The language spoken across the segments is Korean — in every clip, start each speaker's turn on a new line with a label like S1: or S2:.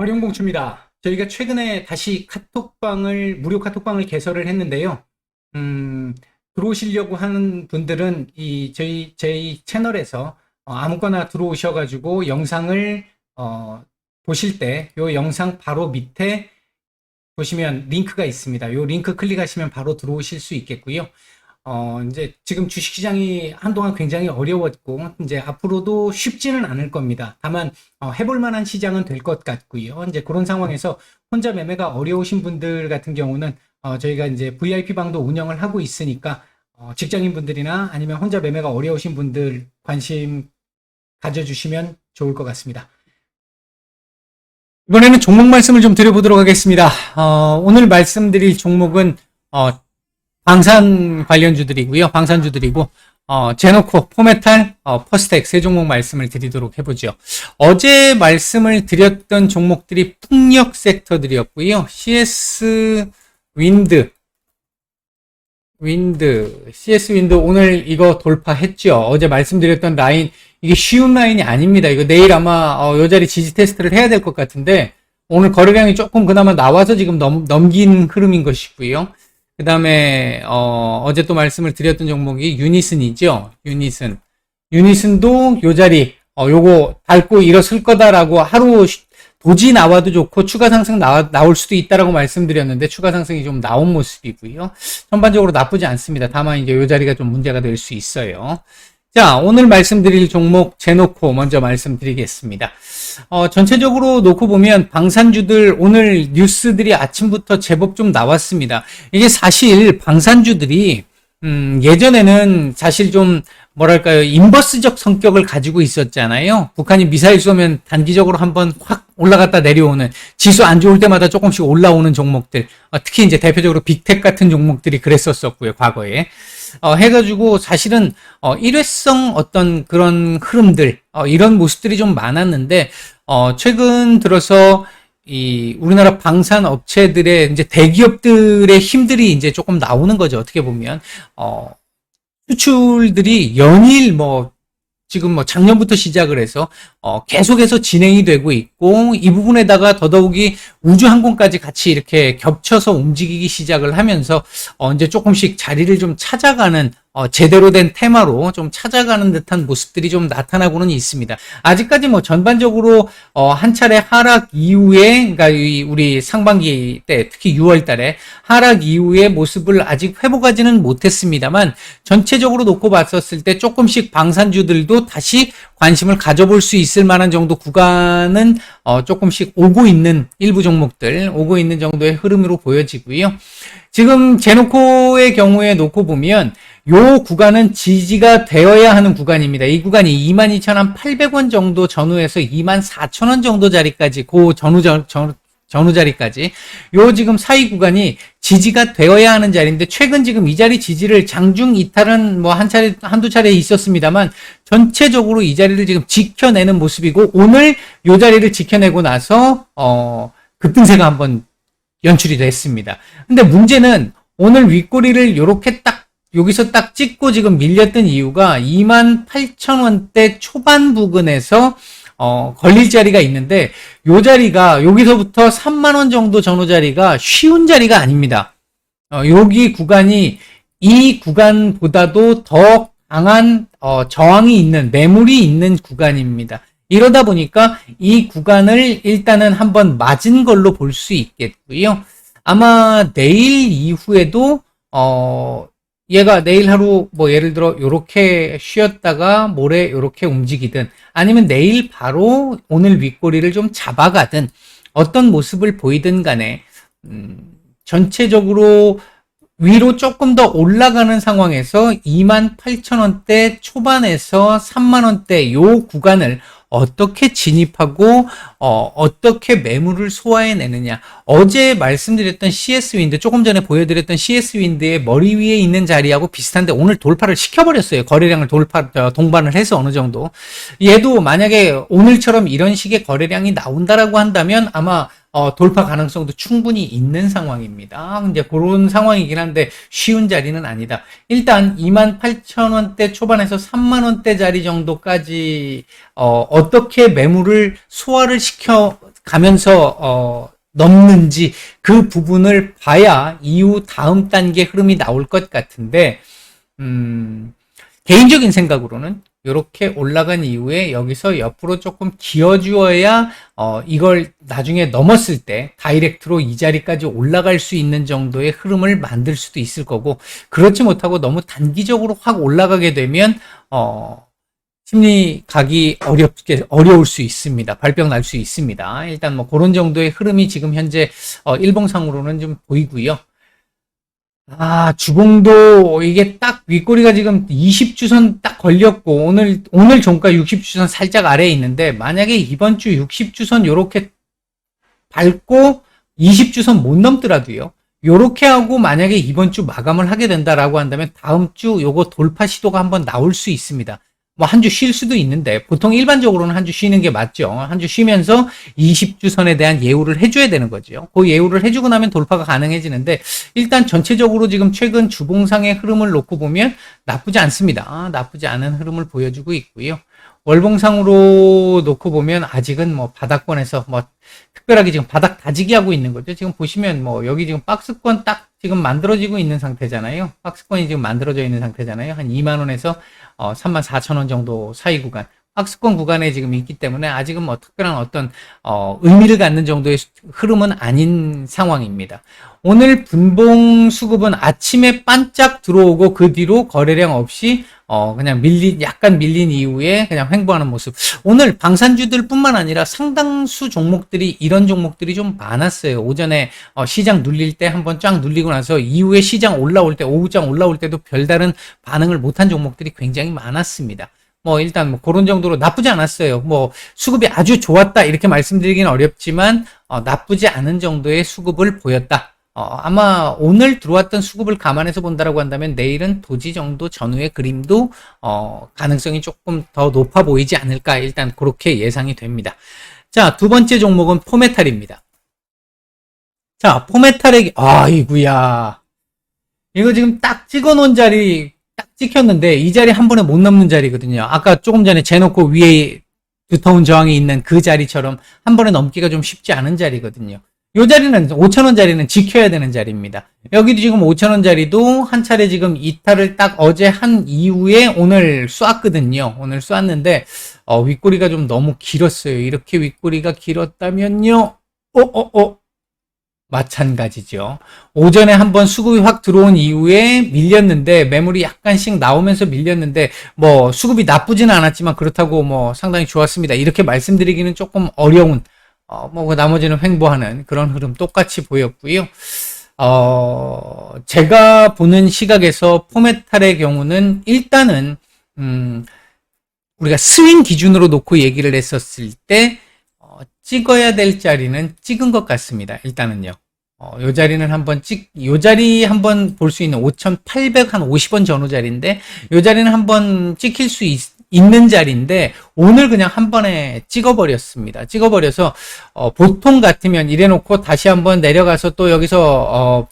S1: 어려운공추입니다. 저희가 최근에 다시 무료 카톡방을 개설을 했는데요. 들어오시려고 하는 분들은 저희 채널에서 아무거나 들어오셔가지고 영상을 보실 때 이 영상 바로 밑에 보시면 링크가 있습니다. 이 링크 클릭하시면 바로 들어오실 수 있겠고요. 이제 지금 주식시장이 한동안 굉장히 어려웠고, 이제 앞으로도 쉽지는 않을 겁니다. 다만, 해볼 만한 시장은 될 것 같고요. 이제 그런 상황에서 혼자 매매가 어려우신 분들 같은 경우는, 저희가 이제 VIP 방도 운영을 하고 있으니까, 직장인 분들이나 아니면 혼자 매매가 어려우신 분들 관심 가져주시면 좋을 것 같습니다. 이번에는 종목 말씀을 좀 드려보도록 하겠습니다. 오늘 말씀드릴 종목은, 방산 관련주들이고요. 방산주들이고, 제노코, 포메탈, 퍼스텍 세 종목 말씀을 드리도록 해보죠. 어제 말씀을 드렸던 종목들이 풍력 섹터들이었고요. CS 윈드 오늘 이거 돌파했죠. 어제 말씀드렸던 라인, 이게 쉬운 라인이 아닙니다. 이거 내일 아마 요 자리 지지 테스트를 해야 될 것 같은데, 오늘 거래량이 조금 그나마 나와서 지금 넘긴 흐름인 것이고요. 그 다음에 어제 또 말씀을 드렸던 종목이 유니슨이죠. 유니슨도 요 자리 요거 밟고 일어설 거다라고 하루 도지 나와도 좋고 추가 상승 나올 수도 있다라고 말씀드렸는데 추가 상승이 좀 나온 모습이고요. 전반적으로 나쁘지 않습니다. 다만 이제 요 자리가 좀 문제가 될 수 있어요. 자, 오늘 말씀드릴 종목 제노코 먼저 말씀드리겠습니다. 전체적으로 놓고 보면 방산주들 오늘 뉴스들이 아침부터 제법 좀 나왔습니다. 이게 사실 방산주들이 예전에는 사실 좀 뭐랄까요, 인버스적 성격을 가지고 있었잖아요. 북한이 미사일 쏘면 단기적으로 한번 확 올라갔다 내려오는, 지수 안 좋을 때마다 조금씩 올라오는 종목들, 특히 이제 대표적으로 빅텍 같은 종목들이 그랬었고요, 과거에. 해가지고 사실은 일회성 어떤 그런 흐름들, 이런 모습들이 좀 많았는데, 최근 들어서 이 우리나라 방산 업체들의 이제 대기업들의 힘들이 이제 조금 나오는 거죠. 어떻게 보면 수출들이 연일 지금 작년부터 시작을 해서 계속해서 진행이 되고 있고, 이 부분에다가 더더욱이 우주항공까지 같이 이렇게 겹쳐서 움직이기 시작을 하면서 이제 조금씩 자리를 좀 찾아가는, 제대로 된 테마로 좀 찾아가는 듯한 모습들이 좀 나타나고는 있습니다. 아직까지 전반적으로 한 차례 하락 이후에, 그러니까 우리 상반기 때 특히 6월 달에 하락 이후의 모습을 아직 회복하지는 못했습니다만, 전체적으로 놓고 봤었을 때 조금씩 방산주들도 다시 관심을 가져볼 수 있을 만한 정도 구간은 조금씩 오고 있는 일부 종목들, 오고 있는 정도의 흐름으로 보여지고요. 지금 제노코의 경우에 놓고 보면 요 구간은 지지가 되어야 하는 구간입니다. 이 구간이 22,800원 정도 전후에서 24,000원 정도 자리까지, 전후 자리까지 요 지금 사이 구간이 지지가 되어야 하는 자리인데, 최근 지금 이 자리 지지를 장중 이탈은 한두 차례 있었습니다만 전체적으로 이 자리를 지금 지켜내는 모습이고, 오늘 요 자리를 지켜내고 나서 급등세가 한번 연출이 됐습니다. 근데 문제는 오늘 윗꼬리를 요렇게 여기서 딱 찍고 지금 밀렸던 이유가 28,000원대 초반 부근에서 걸릴 자리가 있는데, 요 자리가 여기서부터 3만원 정도 전후 자리가 쉬운 자리가 아닙니다. 여기 구간이 이 구간보다도 더 강한 저항이 있는, 매물이 있는 구간입니다. 이러다 보니까 이 구간을 일단은 한번 맞은 걸로 볼 수 있겠고요. 아마 내일 이후에도 얘가 내일 하루 예를 들어 요렇게 쉬었다가 모레 요렇게 움직이든, 아니면 내일 바로 오늘 윗꼬리를 좀 잡아가든 어떤 모습을 보이든 간에 전체적으로 위로 조금 더 올라가는 상황에서 28,000원대 초반에서 3만원대 요 구간을 어떻게 진입하고 어떻게 매물을 소화해내느냐. 어제 말씀드렸던 CS-윈드, 조금 전에 보여드렸던 CS-윈드의 머리 위에 있는 자리하고 비슷한데 오늘 돌파를 시켜버렸어요. 거래량을 동반을 해서 어느 정도. 얘도 만약에 오늘처럼 이런 식의 거래량이 나온다라고 한다면 아마 돌파 가능성도 충분히 있는 상황입니다. 이제 그런 상황이긴 한데 쉬운 자리는 아니다. 일단 28,000원대 초반에서 3만원대 자리 정도까지 어떻게 매물을 소화를 시켜 가면서 넘는지 그 부분을 봐야 이후 다음 단계 흐름이 나올 것 같은데, 개인적인 생각으로는 이렇게 올라간 이후에 여기서 옆으로 조금 기어주어야 이걸 나중에 넘었을 때 다이렉트로 이 자리까지 올라갈 수 있는 정도의 흐름을 만들 수도 있을 거고, 그렇지 못하고 너무 단기적으로 확 올라가게 되면 심리 가기 어려울 수 있습니다. 발병 날 수 있습니다. 일단 뭐 그런 정도의 흐름이 지금 현재 일봉상으로는 좀 보이고요. 주봉도 이게 딱 윗꼬리가 지금 20주선 딱 걸렸고, 오늘 종가 60주선 살짝 아래에 있는데, 만약에 이번 주 60주선 요렇게 밟고 20주선 못 넘더라도요, 요렇게 하고 만약에 이번 주 마감을 하게 된다라고 한다면 다음 주 요거 돌파 시도가 한번 나올 수 있습니다. 뭐 한 주 쉴 수도 있는데, 보통 일반적으로는 한 주 쉬는 게 맞죠. 한 주 쉬면서 20주선에 대한 예우를 해줘야 되는 거죠. 그 예우를 해주고 나면 돌파가 가능해지는데, 일단 전체적으로 지금 최근 주봉상의 흐름을 놓고 보면 나쁘지 않습니다. 나쁘지 않은 흐름을 보여주고 있고요. 월봉상으로 놓고 보면 아직은 뭐 바닥권에서 뭐 특별하게 지금 바닥 다지기 하고 있는 거죠. 지금 보시면 뭐 여기 지금 박스권 딱 지금 만들어지고 있는 상태잖아요. 박스권이 지금 만들어져 있는 상태잖아요. 한 2만 원에서 34,000원 정도 사이 구간. 박스권 구간에 지금 있기 때문에 아직은 뭐 특별한 어떤 의미를 갖는 정도의 흐름은 아닌 상황입니다. 오늘 분봉 수급은 아침에 반짝 들어오고 그 뒤로 거래량 없이 그냥 약간 밀린 이후에 그냥 횡보하는 모습. 오늘 방산주들 뿐만 아니라 상당수 종목들이 이런 종목들이 좀 많았어요. 오전에 시장 눌릴 때 한번 쫙 눌리고 나서 이후에 시장 올라올 때, 오후장 올라올 때도 별다른 반응을 못한 종목들이 굉장히 많았습니다. 뭐 일단 뭐 그런 정도로 나쁘지 않았어요. 뭐 수급이 아주 좋았다 이렇게 말씀드리기는 어렵지만 나쁘지 않은 정도의 수급을 보였다. 아마 오늘 들어왔던 수급을 감안해서 본다라고 한다면 내일은 도지 정도 전후의 그림도 가능성이 조금 더 높아 보이지 않을까, 일단 그렇게 예상이 됩니다. 자, 두 번째 종목은 포메탈입니다. 자, 포메탈의 아이구야, 이거 지금 딱 찍어놓은 자리 딱 찍혔는데 이 자리 한 번에 못 넘는 자리거든요. 아까 조금 전에 재놓고 위에 두터운 저항이 있는 그 자리처럼 한 번에 넘기가 좀 쉽지 않은 자리거든요. 이 자리는 5,000원 자리는 지켜야 되는 자리입니다. 여기도 지금 5,000원 자리도 한 차례 지금 이탈을 딱 어제 한 이후에 오늘 쐈거든요. 오늘 쐈는데 윗꼬리가 좀 너무 길었어요. 이렇게 윗꼬리가 길었다면요. 마찬가지죠. 오전에 한번 수급이 확 들어온 이후에 밀렸는데, 매물이 약간씩 나오면서 밀렸는데, 뭐 수급이 나쁘지는 않았지만 그렇다고 뭐 상당히 좋았습니다 이렇게 말씀드리기는 조금 어려운, 뭐 나머지는 횡보하는 그런 흐름 똑같이 보였고요. 제가 보는 시각에서 포메탈의 경우는 일단은 우리가 스윙 기준으로 놓고 얘기를 했었을 때 찍어야 될 자리는 찍은 것 같습니다. 일단은요. 요 자리는 요 자리 한번 볼 수 있는 5,850원 전후 자리인데, 요 자리는 한번 찍힐 수 있는 자리인데, 오늘 그냥 한 번에 찍어버렸습니다. 찍어버려서, 보통 같으면 이래놓고 다시 한번 내려가서 또 여기서,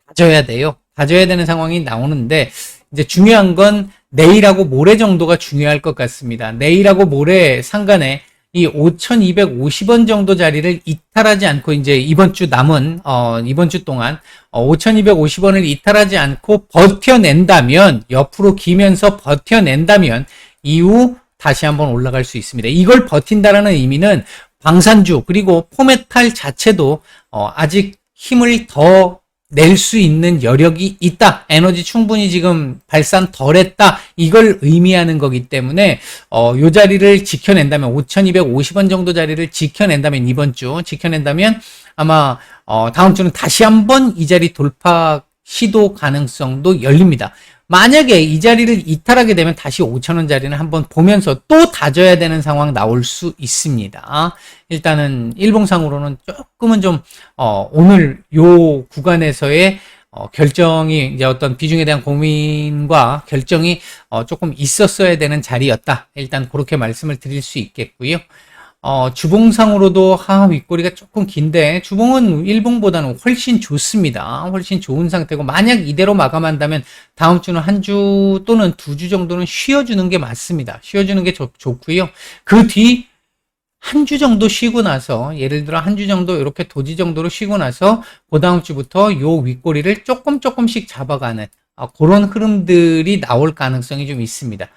S1: 다져야 돼요. 다져야 되는 상황이 나오는데, 이제 중요한 건 내일하고 모레 정도가 중요할 것 같습니다. 내일하고 모레 상간에 이 5,250원 정도 자리를 이탈하지 않고, 이제 이번 주 동안 5,250원을 이탈하지 않고 버텨낸다면, 옆으로 기면서 버텨낸다면 이후 다시 한번 올라갈 수 있습니다. 이걸 버틴다라는 의미는 방산주 그리고 포메탈 자체도 아직 힘을 더 낼 수 있는 여력이 있다. 에너지 충분히 지금 발산 덜 했다. 이걸 의미하는 거기 때문에 요 자리를 지켜낸다면, 5,250원 정도 자리를 지켜낸다면, 이번 주 지켜낸다면 아마 다음 주는 다시 한번 이 자리 돌파 시도 가능성도 열립니다. 만약에 이 자리를 이탈하게 되면 다시 5,000원 자리는 한번 보면서 또 다져야 되는 상황 나올 수 있습니다. 일단은 일봉상으로는 조금은 좀 오늘 요 구간에서의 결정이, 이제 어떤 비중에 대한 고민과 결정이 조금 있었어야 되는 자리였다. 일단 그렇게 말씀을 드릴 수 있겠고요. 주봉상으로도 윗꼬리가 조금 긴데, 주봉은 일봉보다는 훨씬 좋습니다. 훨씬 좋은 상태고, 만약 이대로 마감한다면 다음 주는 한 주 또는 두 주 정도는 쉬어주는 게 맞습니다. 쉬어주는 게 좋고요. 그 뒤 한 주 정도 쉬고 나서, 예를 들어 한 주 정도 이렇게 도지 정도로 쉬고 나서 그 다음 주부터 요 윗꼬리를 조금씩 잡아가는 그런 흐름들이 나올 가능성이 좀 있습니다.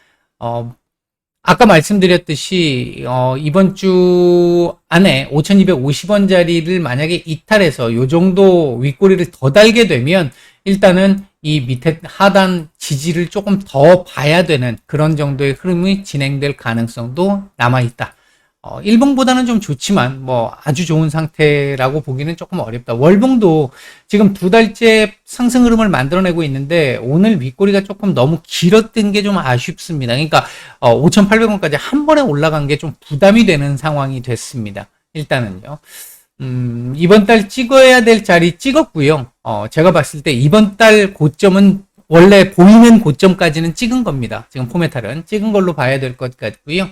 S1: 아까 말씀드렸듯이 이번 주 안에 5,250원짜리를 만약에 이탈해서 요 정도 윗꼬리를 더 달게 되면 일단은 이 밑에 하단 지지를 조금 더 봐야 되는 그런 정도의 흐름이 진행될 가능성도 남아있다. 일봉보다는 좀 좋지만 뭐 아주 좋은 상태라고 보기는 조금 어렵다. 월봉도 지금 두 달째 상승 흐름을 만들어내고 있는데 오늘 윗꼬리가 조금 너무 길었던 게 좀 아쉽습니다. 그러니까 5,800원까지 한 번에 올라간 게 좀 부담이 되는 상황이 됐습니다. 일단은요. 이번 달 찍어야 될 자리 찍었고요. 제가 봤을 때 이번 달 고점은 원래 보이는 고점까지는 찍은 겁니다. 지금 포메탈은 찍은 걸로 봐야 될 것 같고요.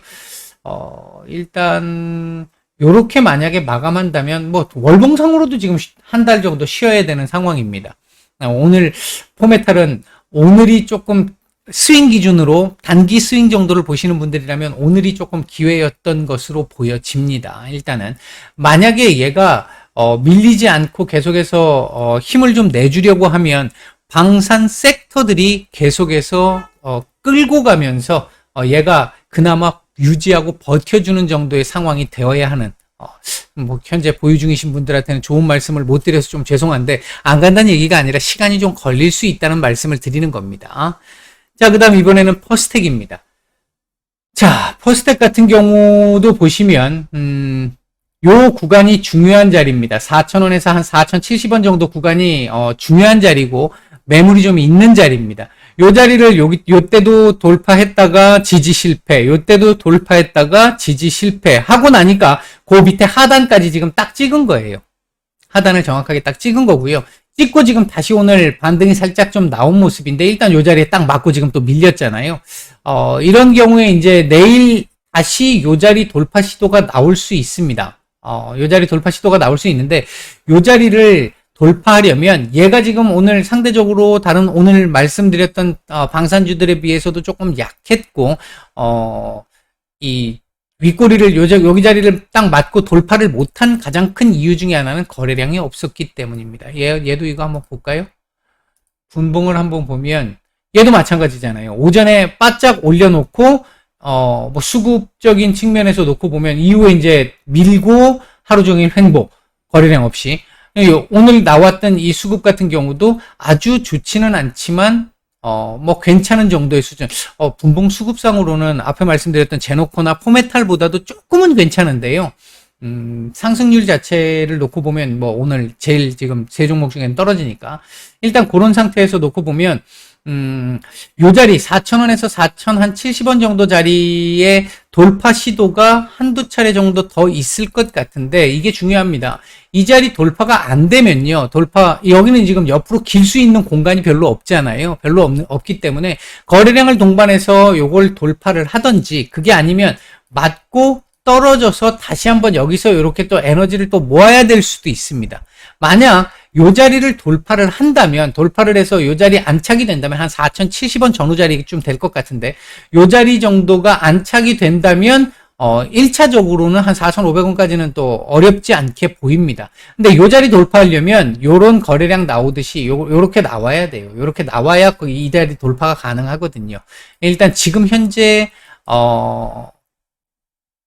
S1: 일단 요렇게 만약에 마감한다면 뭐 월봉상으로도 지금 한 달 정도 쉬어야 되는 상황입니다. 오늘 포메탈은 오늘이 조금 스윙 기준으로 단기 스윙 정도를 보시는 분들이라면 오늘이 조금 기회였던 것으로 보여집니다. 일단은 만약에 얘가 밀리지 않고 계속해서 힘을 좀 내주려고 하면 방산 섹터들이 계속해서 끌고 가면서 얘가 그나마 유지하고 버텨주는 정도의 상황이 되어야 하는 뭐 현재 보유 중이신 분들한테는 좋은 말씀을 못 드려서 좀 죄송한데 안 간다는 얘기가 아니라 시간이 좀 걸릴 수 있다는 말씀을 드리는 겁니다. 자, 그 다음 이번에는 퍼스텍입니다. 자, 퍼스텍 같은 경우도 보시면 요 구간이 중요한 자리입니다. 4,000원에서 한 4,070원 정도 구간이 중요한 자리고 매물이 좀 있는 자리입니다. 요 자리를 요때도 돌파했다가 지지 실패, 요때도 돌파했다가 지지 실패 하고 나니까 그 밑에 하단까지 지금 딱 찍은 거예요. 하단을 정확하게 딱 찍은 거고요. 찍고 지금 다시 오늘 반등이 살짝 좀 나온 모습인데 일단 요 자리에 딱 맞고 지금 또 밀렸잖아요. 이런 경우에 이제 내일 다시 요 자리 돌파 시도가 나올 수 있습니다. 요 자리 돌파 시도가 나올 수 있는데 요 자리를 돌파하려면 얘가 지금 오늘 상대적으로 다른 오늘 말씀드렸던 방산주들에 비해서도 조금 약했고 이 윗꼬리를 여기 자리를 딱 맞고 돌파를 못한 가장 큰 이유 중에 하나는 거래량이 없었기 때문입니다. 얘도 이거 한번 볼까요? 분봉을 한번 보면 얘도 마찬가지잖아요. 오전에 바짝 올려놓고 뭐 수급적인 측면에서 놓고 보면 이후에 이제 밀고 하루 종일 횡보 거래량 없이 오늘 나왔던 이 수급 같은 경우도 아주 좋지는 않지만 뭐 괜찮은 정도의 수준. 분봉 수급상으로는 앞에 말씀드렸던 제노코나 포메탈보다도 조금은 괜찮은데요. 상승률 자체를 놓고 보면 뭐 오늘 제일 지금 세 종목 중에는 떨어지니까 일단 그런 상태에서 놓고 보면 요 자리 4,000원에서 4,070원 정도 자리에 돌파 시도가 한두 차례 정도 더 있을 것 같은데 이게 중요합니다. 이 자리 돌파가 안 되면요. 여기는 지금 옆으로 길 수 있는 공간이 별로 없잖아요. 없기 때문에 거래량을 동반해서 요걸 돌파를 하든지 그게 아니면 맞고 떨어져서 다시 한번 여기서 이렇게 또 에너지를 또 모아야 될 수도 있습니다. 만약 요 자리를 돌파를 한다면, 돌파를 해서 요 자리 안착이 된다면 한 4,070원 전후 자리쯤 될 것 같은데 요 자리 정도가 안착이 된다면 1차적으로는 한 4,500원까지는 또 어렵지 않게 보입니다. 근데 요 자리 돌파하려면 요런 거래량 나오듯이 요렇게 나와야 돼요. 요렇게 나와야 이 자리 돌파가 가능하거든요. 일단 지금 현재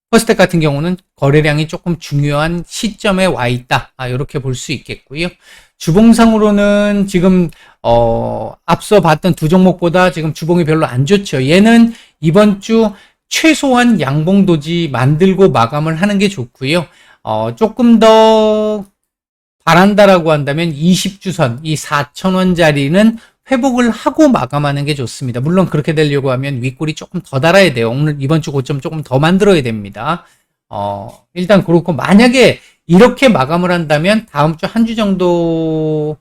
S1: 퍼스텍 같은 경우는 거래량이 조금 중요한 시점에 와 있다. 이렇게 볼 수 있겠고요. 주봉상으로는 지금 앞서 봤던 두 종목보다 지금 주봉이 별로 안 좋죠. 얘는 이번 주 최소한 양봉 도지 만들고 마감을 하는 게 좋고요. 조금 더 바란다라고 한다면 20주선 이 4,000원짜리는 회복을 하고 마감하는 게 좋습니다. 물론 그렇게 되려고 하면 윗골이 조금 더 달아야 돼요. 오늘 이번 주 고점 조금 더 만들어야 됩니다. 일단 그렇고 만약에 이렇게 마감을 한다면 다음 주 한 주 정도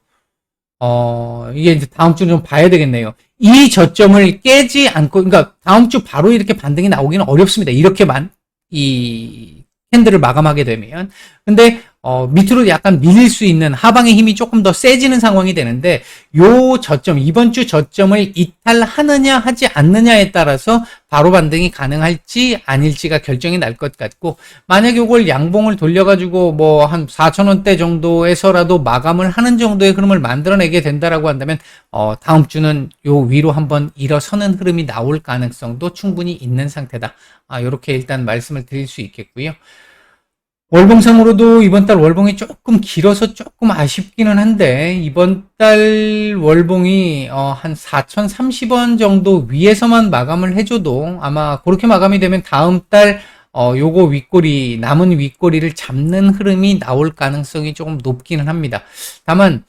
S1: 이게 이제 다음 주는 좀 봐야 되겠네요. 이 저점을 깨지 않고 그러니까 다음 주 바로 이렇게 반등이 나오기는 어렵습니다. 이렇게만 이 캔들을 마감하게 되면. 근데 밑으로 약간 밀릴 수 있는 하방의 힘이 조금 더 세지는 상황이 되는데 요 저점, 이번 주 저점을 이탈하느냐 하지 않느냐에 따라서 바로 반등이 가능할지 아닐지가 결정이 날 것 같고, 만약에 이걸 양봉을 돌려가지고 뭐 한 4,000원대 정도에서라도 마감을 하는 정도의 흐름을 만들어내게 된다라고 한다면 다음 주는 요 위로 한번 일어서는 흐름이 나올 가능성도 충분히 있는 상태다. 이렇게 일단 말씀을 드릴 수 있겠고요. 월봉상으로도 이번 달 월봉이 조금 길어서 조금 아쉽기는 한데, 이번 달 월봉이 한 4,030원 정도 위에서만 마감을 해줘도 아마 그렇게 마감이 되면 다음 달 요거 윗꼬리, 남은 윗꼬리를 잡는 흐름이 나올 가능성이 조금 높기는 합니다. 다만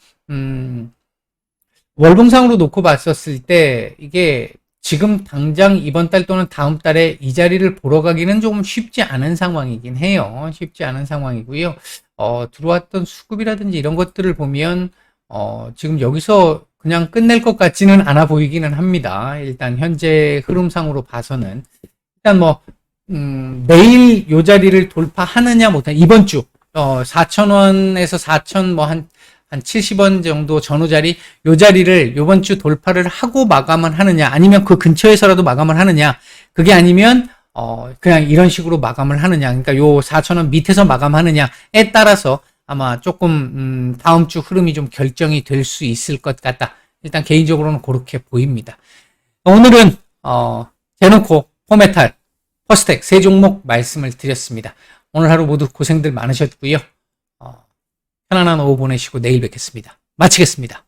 S1: 월봉상으로 놓고 봤었을 때 이게 지금 당장 이번 달 또는 다음 달에 이 자리를 보러 가기는 조금 쉽지 않은 상황이긴 해요. 쉽지 않은 상황이고요. 들어왔던 수급이라든지 이런 것들을 보면 지금 여기서 그냥 끝낼 것 같지는 않아 보이기는 합니다. 일단 현재 흐름상으로 봐서는 일단 뭐 내일 요 자리를 돌파하느냐 못하느냐, 이번 주 4,000원에서 4,000 뭐 한 70원 정도 전후 자리, 요 자리를 요번 주 돌파를 하고 마감을 하느냐, 아니면 그 근처에서라도 마감을 하느냐, 그게 아니면 그냥 이런 식으로 마감을 하느냐, 그러니까 요 4,000원 밑에서 마감하느냐에 따라서 아마 조금 다음 주 흐름이 좀 결정이 될 수 있을 것 같다. 일단 개인적으로는 그렇게 보입니다. 오늘은 대놓고 포메탈, 퍼스텍 세 종목 말씀을 드렸습니다. 오늘 하루 모두 고생들 많으셨고요. 편안한 오후 보내시고 내일 뵙겠습니다. 마치겠습니다.